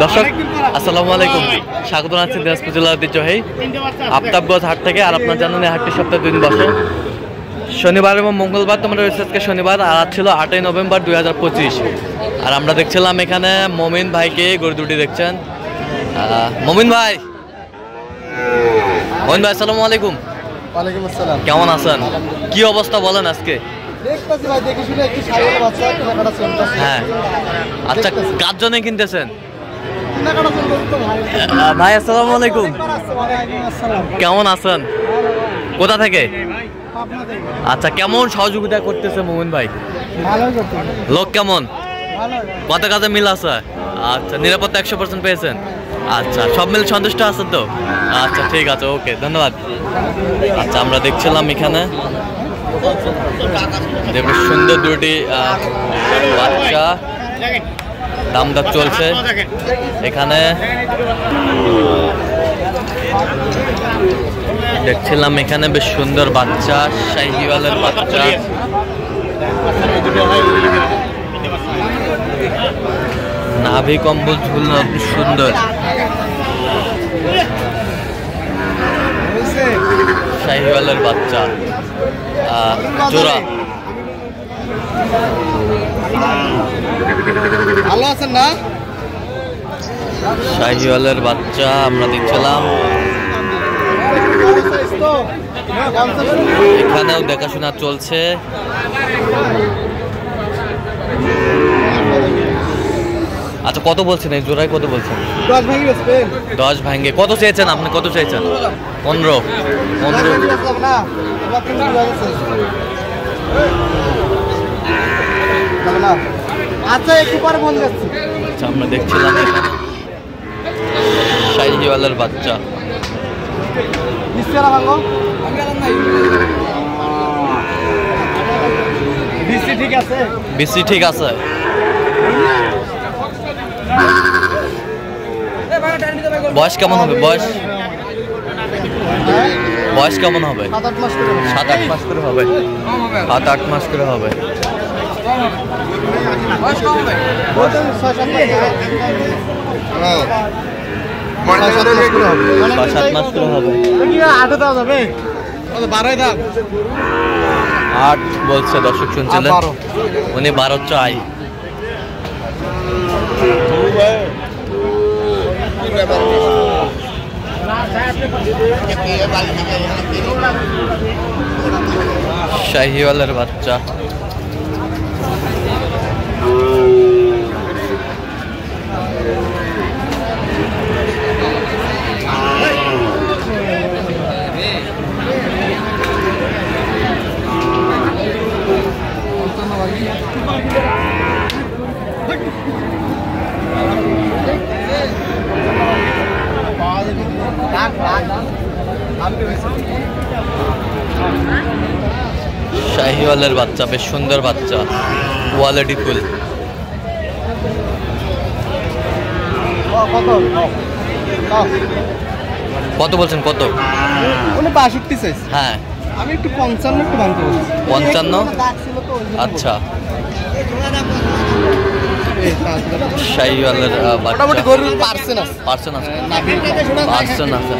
দর্শক আসসালামু আলাইকুম, স্বাগত জানাচ্ছি দিনাজপুর জেলার ঐতিহ্যবাহী আফতাবগঞ্জ হাট থেকে। আর আপনার জানেন এই হাটটি সপ্তাহে 2 দিন বসে, শনিবার এবং মঙ্গলবার। তোমরা রয়েছে আজকে শনিবার, আর আজ ছিল 8ই নভেম্বর 2025। আর আমরা দেখছিলাম এখানে মমিন ভাইকে, গরু দুটি দেখছেন। মমিন ভাই, আসসালামু আলাইকুম। ওয়ালাইকুম আসসালাম। কেমন আছেন? কি অবস্থা বলেন আজকে? দেখতেছি ভাই, দেখি শুনে একটু ছাগল বাচ্চা কেনাকাটা চলতেছে। হ্যাঁ, আচ্ছা, কার জন্য কিনতেছেন কেনাকাটা চলতেছে তো ভাই। ভাই? আসসালামু আলাইকুম, ওয়ালাইকুম আসসালাম। কেমন আছেন? কোথা থেকে? পাবনা থেকে। আচ্ছা, কেমন সহযোগিতা করতেছে মোমিন ভাই? ভালোই করতেছে। লোক কেমন? ভালোই। কত কাজে মিল আছে? আচ্ছা, নিরাপত্তা 100% পেয়েছেন? আচ্ছা, সব মিল সন্তুষ্ট আছেন তো? আচ্ছা, ঠিক আছে, ওকে, ধন্যবাদ। আচ্ছা, আমরা দেখছিলাম এখানে যে বেশ সুন্দর দুটি বাচ্চা দামদার চলছে এখানে। দেখছিলাম এখানে বেশ সুন্দর বাচ্চা, শাহিওয়ালের বাচ্চা। নাভি কম্বল ঝুলনো সুন্দর, শাহিওয়ালের বাচ্চা জোড়া। ভালো আছেন না? শাহিওয়ালের বাচ্চা আমরা দেখছিলাম এখানেও দেখাশোনা চলছে। আচ্ছা, কত বলছেন এই জোড়ায়? কত বলছেন? 10 ভাঙ্গে। কত চেয়েছেন আপনি? কত চেয়েছেন? 15। আচ্ছা, একটু পরে ফোন যাচ্ছি। আচ্ছা, আমরা দেখছিলাম শাহিওয়ালের বাচ্চা। ঠিক আছে, বেশি ঠিক আছে। বয়স কেমন হবে? বয়স কেমন হবে? 7-8 মাস করে হবে। 7-8 মাস করে হবে। 7 মাস করে হবে। 8 বলছে, দর্শক শুনছিলেন, উনি 12 চাই। শাহিওয়ালের বাচ্চা। শাহিওয়ালের বাচ্চা, বেশ সুন্দর বাচ্চা, কোয়ালিটি ফুল। কত বলছেন? কত? 62 চাইছে। হ্যাঁ, আমি একটু 55 একটু ভাঙতে বলছি। 55? আচ্ছা, শাহিওয়ালের বাচ্চা। গরুর পার্সেন্ট আছে। পার্সেন্ট আছে। পার্সেন্ট আছে।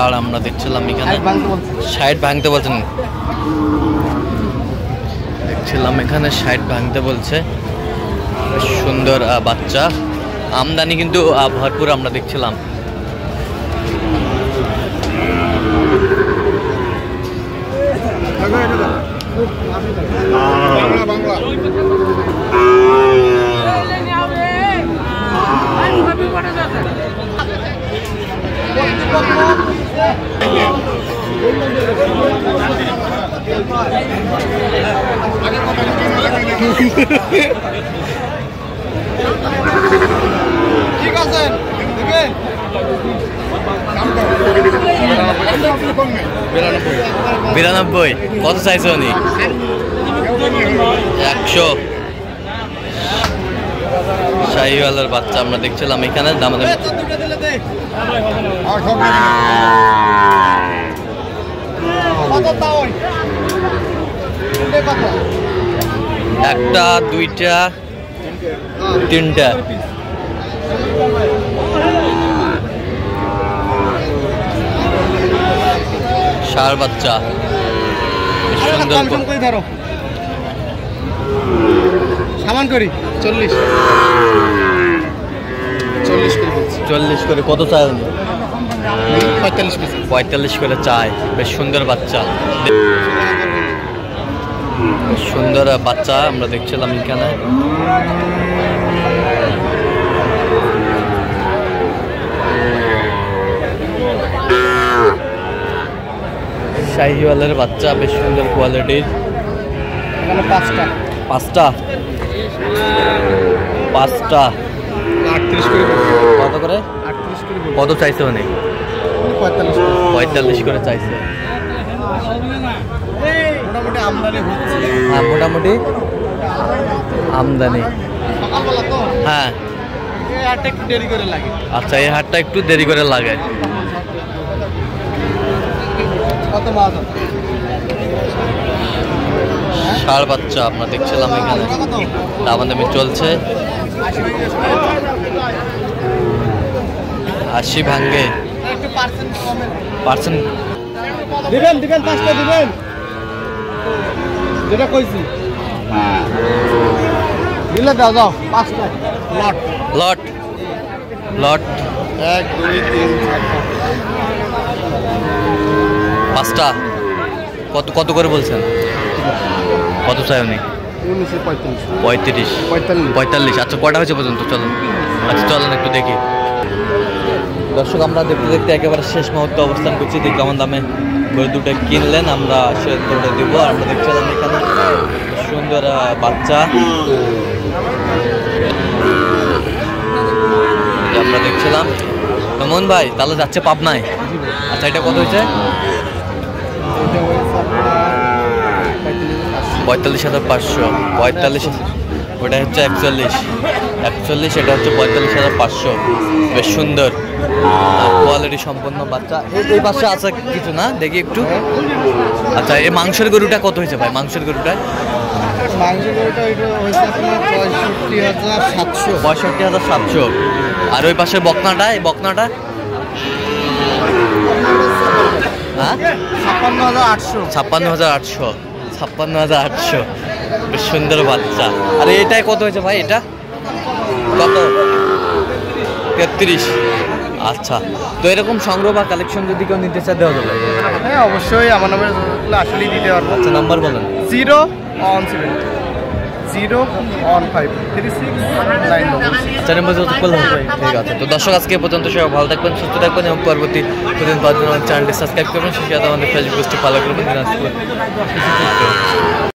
আর আমরা দেখছিলাম এখানে 60 ভাঙতে বলছেন। দেখছিলাম এখানে 60 ভাঙতে বলছে। সুন্দর বাচ্চা, আমদানি কিন্তু ভরপুর আমরা দেখছিলাম। ঠিক আছে, 92 কত চাইছে উনি? 1 100 শাহিওয়ালের বাচ্চা আমরা দেখছিলাম এখানে দাম একটা দুইটা তিনটা ষাঁড় বাচ্চা সুন্দর সামান করি 40 করে কত চাই 45 45 করে চাই বেশ সুন্দর বাচ্চা সুন্দর বাচ্চা আমরা দেখছিলাম এখানে শাহিওয়ালের বাচ্চা বেশ সুন্দর কোয়ালিটির পাঁচটা 38 করে কত করে 38 করে কত চাইছে উনি 45 করে চাইছে মোটামুটি আমদানি হচ্ছে হ্যাঁ মোটামুটি আমদানি সকালবেলা তো হ্যাঁ এই হাটটা একটু দেরি করে লাগে আচ্ছা এই হাটটা একটু দেরি করে লাগে কত মাছ ষাঁড় বাচ্চা আমরা দেখছিলাম এখানে দামাদামি চলছে 80 ভাঙ্গে একটু পার্সেন্ট কমে পার্সেন্ট দিবেন 5টা দিবেন যেটা কইছি দিলে দাও 5টা লট লট 1 2 3 পাঁচটা কত করে বলছেন কত চাই উনি 1945 45 আচ্ছা কটা হয়েছে পর্যন্ত চলুন আচ্ছা চলুন একটু দেখি দর্শক আমরা দেখতে দেখতে একেবারে শেষ মুহূর্তে অবস্থান করছি দেখি কেমন দামে গরু দুটো কিনলেন আমরা সে দুটো দিব আর আমরা দেখছিলাম এখানে সুন্দর বাচ্চা আমরা দেখছিলাম কেমন ভাই তাহলে যাচ্ছে পাবনায় আচ্ছা এটা কত হয়েছে 45,500 45 ওটা হচ্ছে 41 এটা হচ্ছে 45,500 বেশ সুন্দর কোয়ালিটি সম্পন্ন বাচ্চা এই পাশে আছে কিছু না দেখি একটু আচ্ছা এই মাংসের গরুটা কত হয়েছে ভাই মাংসের গরুটা হয়েছে 65,700 আর ওই পাশে বকনাটা এই বকনাটা হ্যাঁ 56,800 বেশ সুন্দর বাচ্চা আর এটাই কত হয়েছে ভাই এটা কত 33 আচ্ছা তো এরকম সংগ্রহ বা কালেকশন যদি কেউ নিতে চায় দেওয়া যাবে হ্যাঁ অবশ্যই আমার নামে আসলেই দিতে পারবো আচ্ছা নাম্বার বলেন 017 চার নম্বর ঠিক আছে তো দর্শক আজকে এ পর্যন্ত সবাই ভালো থাকবেন সুস্থ থাকবেন এবং পরবর্তী প্রতিদিন পাওয়ার জন্য চ্যানেলটি সাবস্ক্রাইব করবেন সেই সাথে আমাদের ফেসবুক পেজটি ফলো করবেন